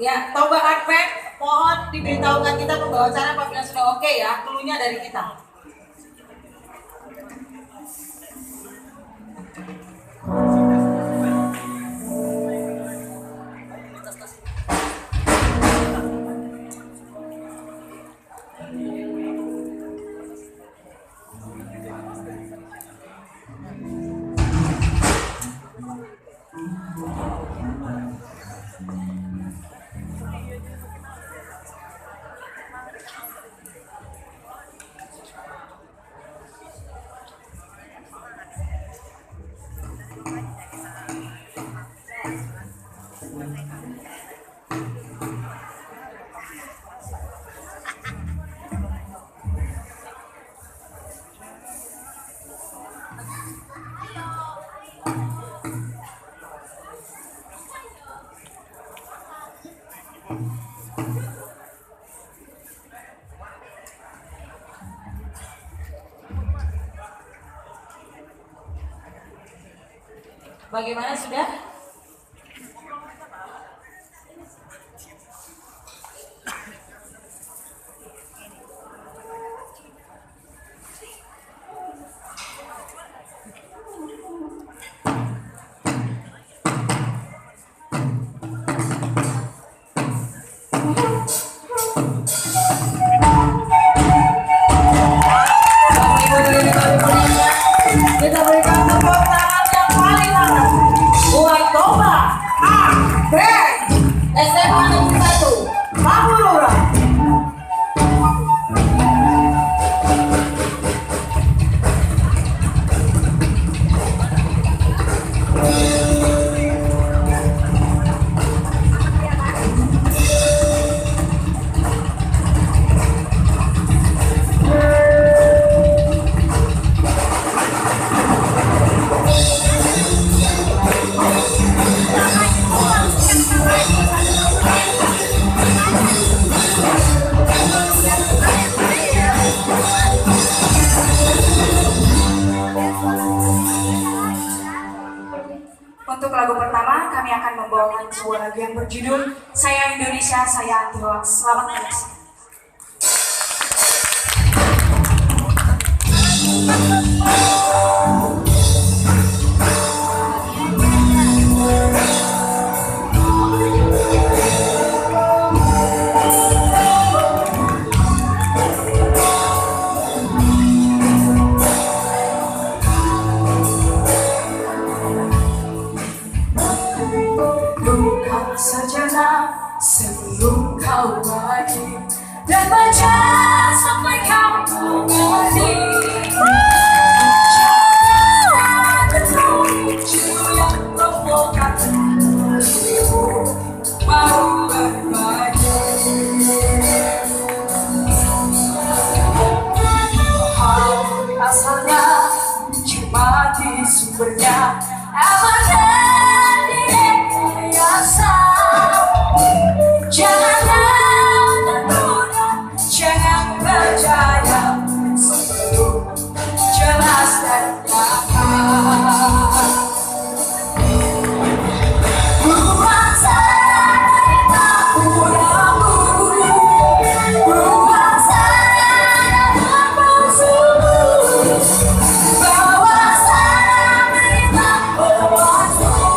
Ya, Toba Artpek, mohon diberitahukan kita pembawa acara apabila sudah oke ya, cluenya dari kita. Bagaimana sudah? Kita berikan tepuk tangan yang paling hangat buat Toba Artpek SMA Negeri 1 Mahmudura. Untuk lagu pertama, kami akan membawakan sebuah lagu yang berjudul Saya Indonesia, Saya Anti Hoax. Selamat menyaksikan. Buka sejenak sebelum kau pergi dan baca sampai kau mengerti. Jangan tertuju yang provokatif dirimu mau berbagi. Asalnya cuma di sumbernya aman biasa. Jangan tergoda, jangan percaya sebelum jelas dan nyata. Buang sana puramu, buang sana nafsumu, bawa sana berita berwaktu.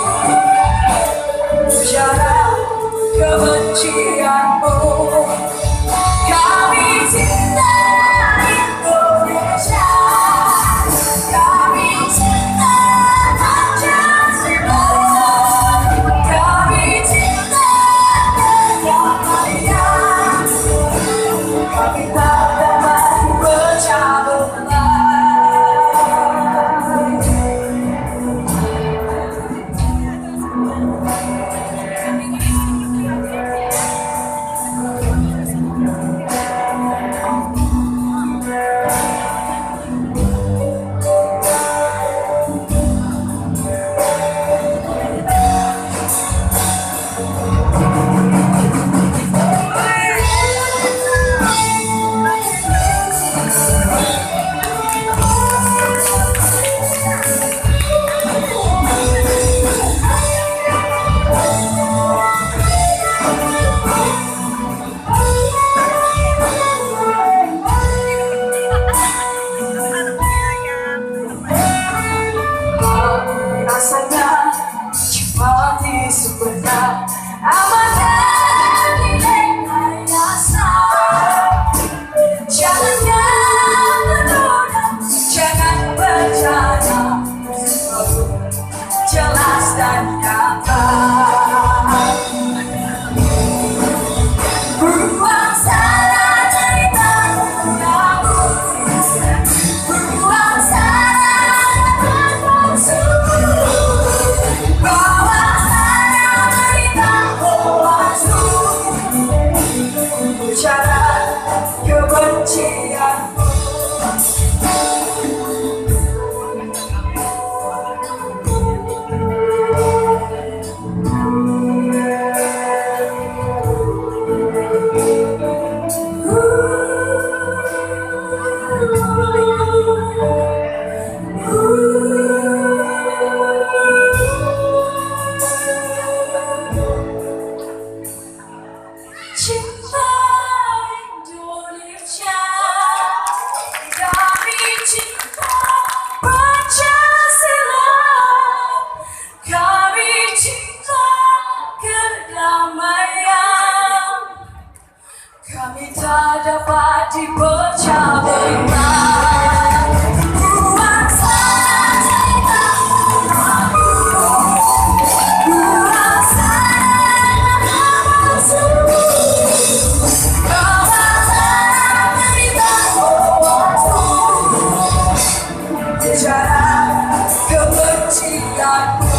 kebanggaanku.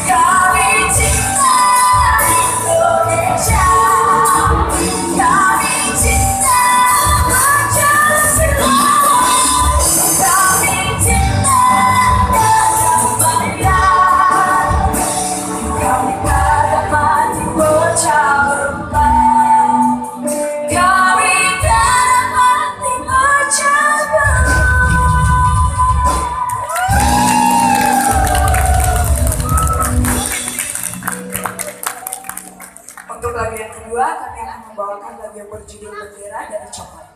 Kami cinta Indonesia, kami cinta Pancasila, kami cinta kedamaian, kami tak dapat dipecah belah, kami tak dapat dipecah belah. Untuk lagu yang kedua, kami akan membawakan lagu yang berjudul Bendera dari Coklat.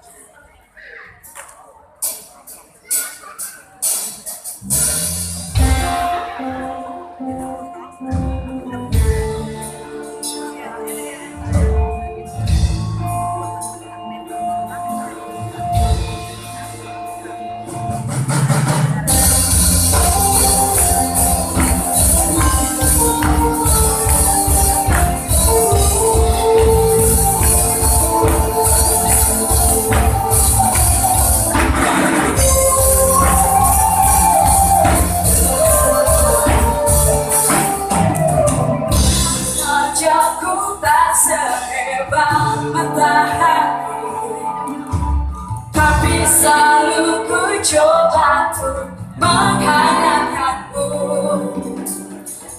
Wajahku tak sehebat matahari, tapi selalu ku coba untuk menghangatkanmu.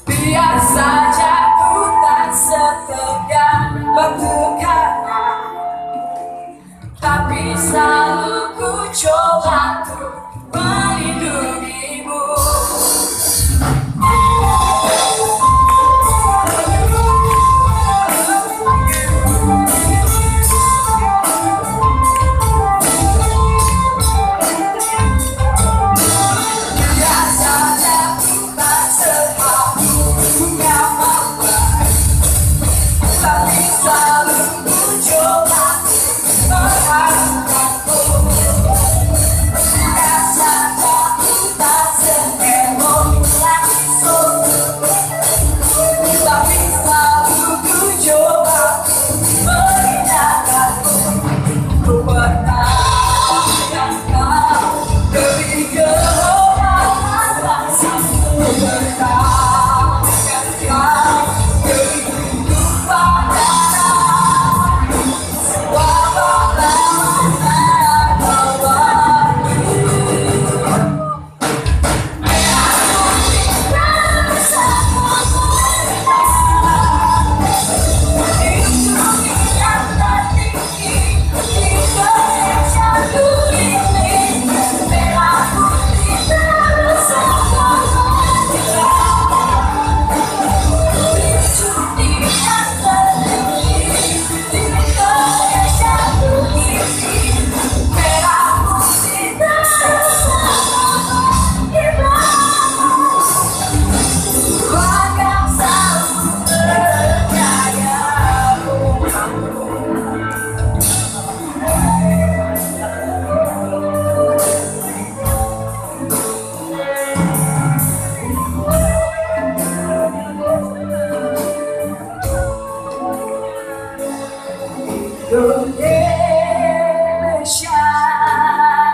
Biar saja ku tak setegar batu karang, tapi selalu ku coba untuk melindungimu.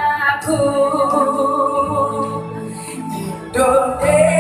Indonesiaku, Indonesia.